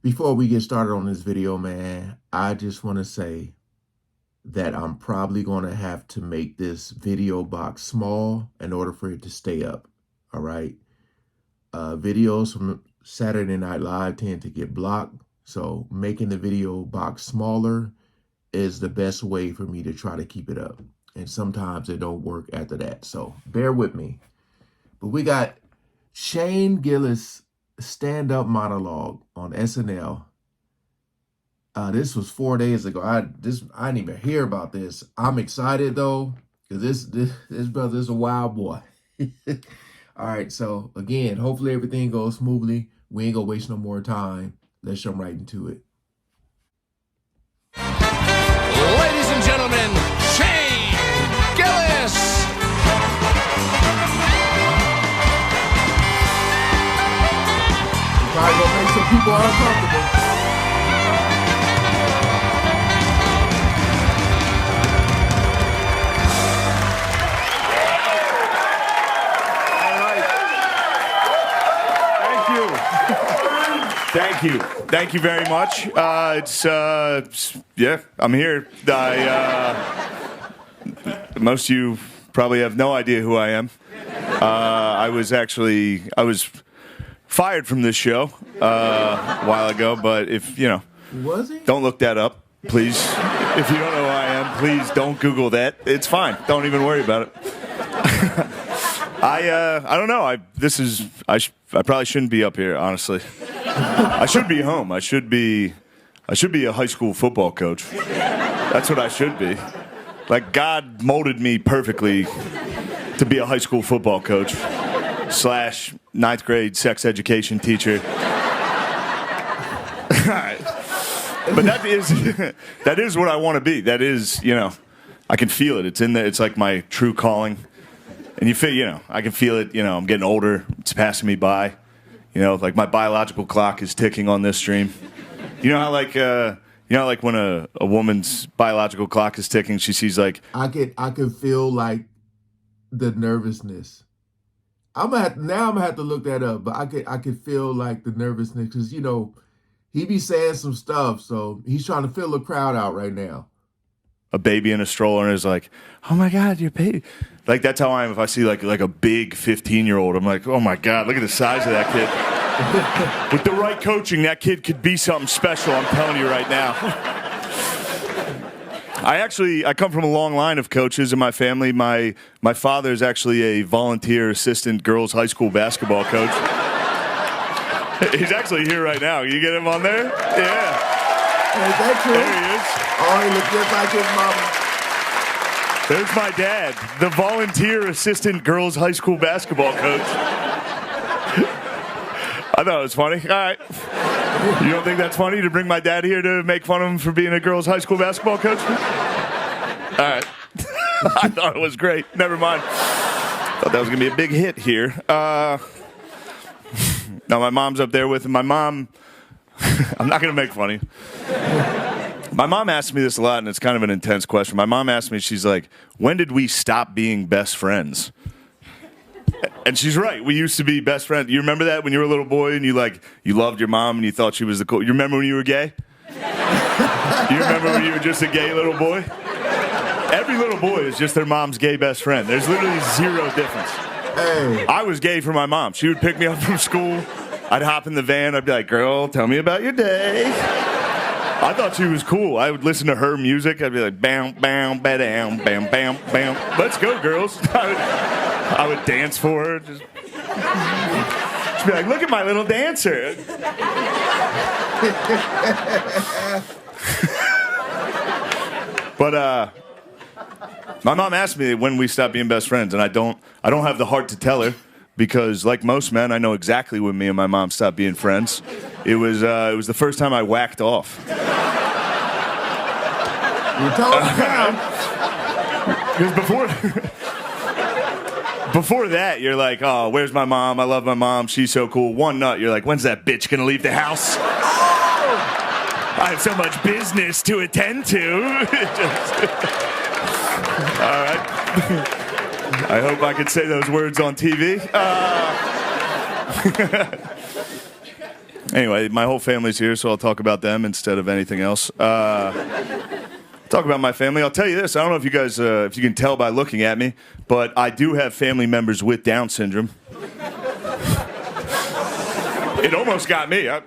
Before we get started on this video, man, I just want to say that I'm probably going to have to make this video box small in order for it to stay up. All right. Videos from Saturday Night Live tend to get blocked. So making the video box smaller is the best way for me to try to keep it up. And sometimes it don't work after that. So bear with me. But we got Shane Gillis stand-up monologue on SNL. This was 4 days ago. I didn't even hear about this. I'm excited though, because this brother is a wild boy. All right, so again, hopefully everything goes smoothly. We ain't gonna waste no more time. Let's jump right into it. Ladies and gentlemen, Shane Gillis. Probably gonna make some people uncomfortable. Thank you very much. Yeah, I'm here. Most of you probably have no idea who I am. I was fired from this show a while ago, but if Was he? don't look that up, please. If you don't know who I am, please don't Google that. It's fine. Don't even worry about it. I don't know. I probably shouldn't be up here, honestly. I should be home. I should be a high school football coach. That's what I should be. Like, God molded me perfectly to be a high school football coach / ninth grade sex education teacher. But that is what I want to be. That is, I can feel it. It's in there. It's like my true calling. And you feel, I can feel it. I'm getting older. It's passing me by. Like my biological clock is ticking on this stream. Like when a woman's biological clock is ticking, she sees like I can feel like the nervousness. I'm gonna have to look that up, but I could feel like the nervousness because he be saying some stuff, so he's trying to fill the crowd out right now. a baby in a stroller and is like, "Oh my God, your baby!" Like that's how I am. If I see like a big 15-year-old, I'm like, "Oh my God, look at the size of that kid." With the right coaching, that kid could be something special. I'm telling you right now. I come from a long line of coaches in my family. My father is actually a volunteer assistant girls high school basketball coach. He's actually here right now. You get him on there? Yeah. Is that true? There he is. Oh, he looks just like his mama. There's my dad, the volunteer assistant girls high school basketball coach. I thought it was funny. All right. You don't think that's funny to bring my dad here to make fun of him for being a girls high school basketball coach? All right. I thought it was great. Never mind. Thought that was going to be a big hit here. Now my mom's up there with him. My mom, I'm not going to make fun of you. My mom asked me this a lot, and it's kind of an intense question. My mom asked me, she's like, when did we stop being best friends? And she's right. We used to be best friends. You remember that when you were a little boy and you loved your mom and you thought she was the cool. You remember when you were gay? You remember when you were just a gay little boy? Every little boy is just their mom's gay best friend. There's literally zero difference. Hey. I was gay for my mom. She would pick me up from school. I'd hop in the van. I'd be like, "Girl, tell me about your day." I thought she was cool. I would listen to her music. I'd be like, "Bam, bam, ba-dam, bam, bam, bam. Let's go, girls." I would dance for her. She'd be like, "Look at my little dancer." But my mom asked me when we stopped being best friends, and I don't have the heart to tell her because, like most men, I know exactly when me and my mom stopped being friends. It was the first time I whacked off. You told us now. Because before that, you're like, "Oh, where's my mom? I love my mom. She's so cool." One nut, you're like, "When's that bitch gonna leave the house? I have so much business to attend to." All right. I hope I could say those words on TV. Anyway, my whole family's here, so I'll talk about them instead of anything else. Talk about my family. I'll tell you this. I don't know if you guys, if you can tell by looking at me, but I do have family members with Down syndrome. It almost got me. I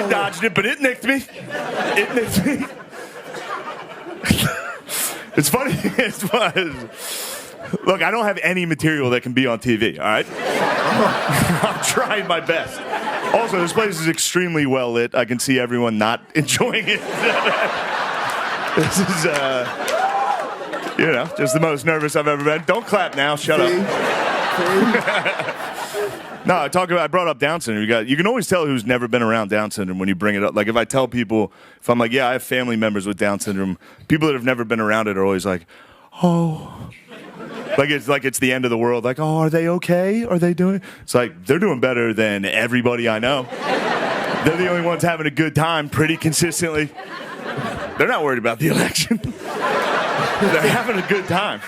dodged it, but it nicked me. It nicked me. It's funny. It's funny. Look, I don't have any material that can be on TV, all right? I'm trying my best. Also, this place is extremely well lit. I can see everyone not enjoying it. This is, just the most nervous I've ever been. Don't clap now. Shut up. No, I brought up Down syndrome. You can always tell who's never been around Down syndrome when you bring it up. Like if I tell people, if I'm like, yeah, I have family members with Down syndrome, people that have never been around it are always like, oh. Like it's the end of the world. Like, oh, are they okay? Are they doing? It's like they're doing better than everybody I know. They're the only ones having a good time pretty consistently. They're not worried about the election. They're having a good time.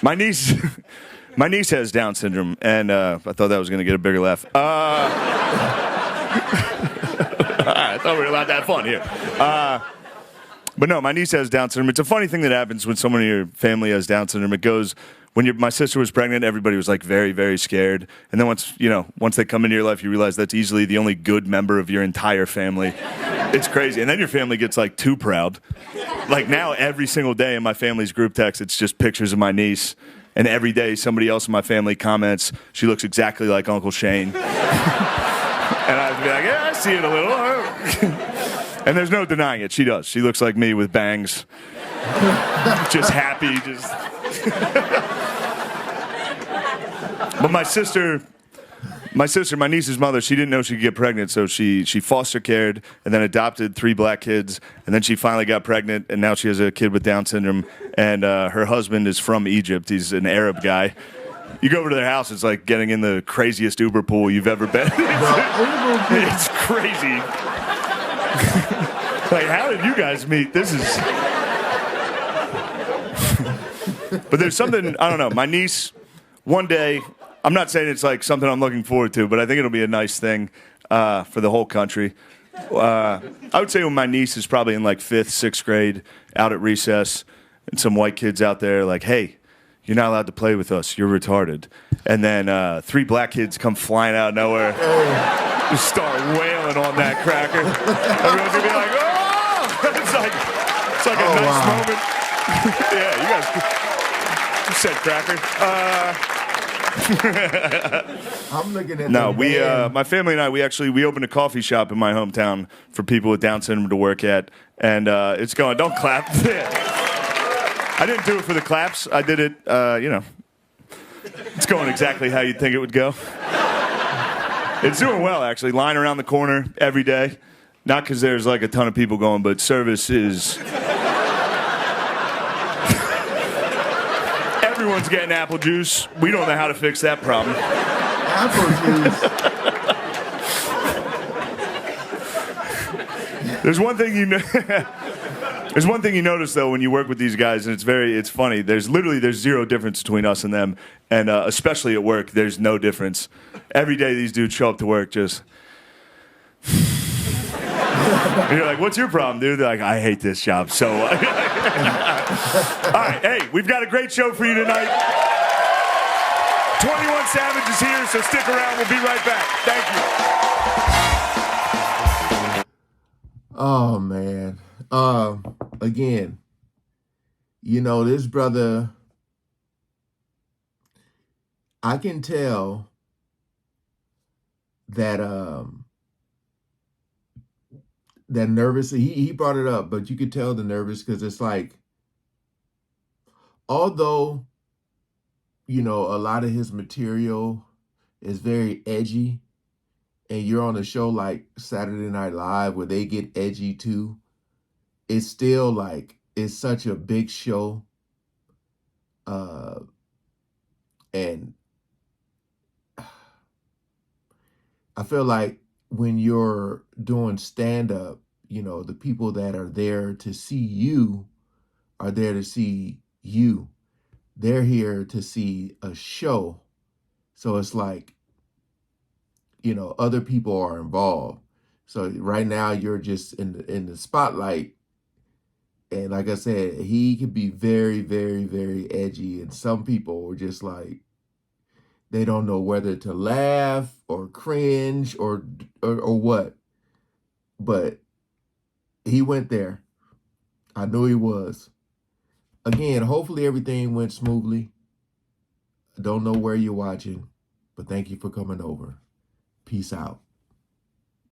My niece has Down syndrome, and I thought that was going to get a bigger laugh. I thought we were allowed to have fun here. But no, my niece has Down syndrome. It's a funny thing that happens when someone in your family has Down syndrome. It goes, my sister was pregnant, everybody was like very, very scared. And then once they come into your life, you realize that's easily the only good member of your entire family. It's crazy. And then your family gets like too proud. Like now, every single day in my family's group text, it's just pictures of my niece. And every day, somebody else in my family comments, she looks exactly like Uncle Shane. And I'd be like, yeah, I see it a little. And there's no denying it. She does. She looks like me with bangs. Just happy. But my niece's mother, she didn't know she could get pregnant, so she foster cared and then adopted 3 black kids, and then she finally got pregnant, and now she has a kid with Down syndrome, and her husband is from Egypt. He's an Arab guy. You go over to their house, it's like getting in the craziest Uber pool you've ever been. It's crazy. Like, how did you guys meet? This is... But there's something, I don't know, my niece, one day, I'm not saying it's like something I'm looking forward to, but I think it'll be a nice thing for the whole country. I would say when my niece is probably in like 5th, 6th grade, out at recess, and some white kids out there like, hey, you're not allowed to play with us, you're retarded. And then 3 black kids come flying out of nowhere, just start wailing on that cracker. Everyone's gonna be like, oh! It's like a nice moment. Yeah, you guys said cracker. I'm looking at my family and I, we opened a coffee shop in my hometown for people with Down syndrome to work at, and it's going. Don't clap. I didn't do it for the claps. I did it. It's going exactly how you'd think it would go. It's doing well, actually. Line around the corner every day. Not because there's like a ton of people going, but service is. Everyone's getting apple juice. We don't know how to fix that problem. Apple juice. There's one thing you know. There's one thing you notice though when you work with these guys, and it's funny. There's zero difference between us and them, and especially at work, there's no difference. Every day these dudes show up to work just. And you're like, what's your problem, dude? They're like, I hate this job so much. All right, hey, we've got a great show for you tonight. 21 Savage is here, so stick around. We'll be right back. Thank you. Oh, man. Again, this brother, I can tell that that nervous, he brought it up, but you could tell the nervous because it's like, although, a lot of his material is very edgy, and you're on a show like Saturday Night Live where they get edgy too, it's still like, it's such a big show. And I feel like when you're doing stand-up, the people that are there to see you are there to see you. They're here to see a show. So it's like, other people are involved. So right now you're just in the spotlight. And like I said, he could be very, very, very edgy. And some people were just like, they don't know whether to laugh or cringe or what. But he went there. I knew he was. Again, hopefully everything went smoothly. I don't know where you're watching, but thank you for coming over. Peace out.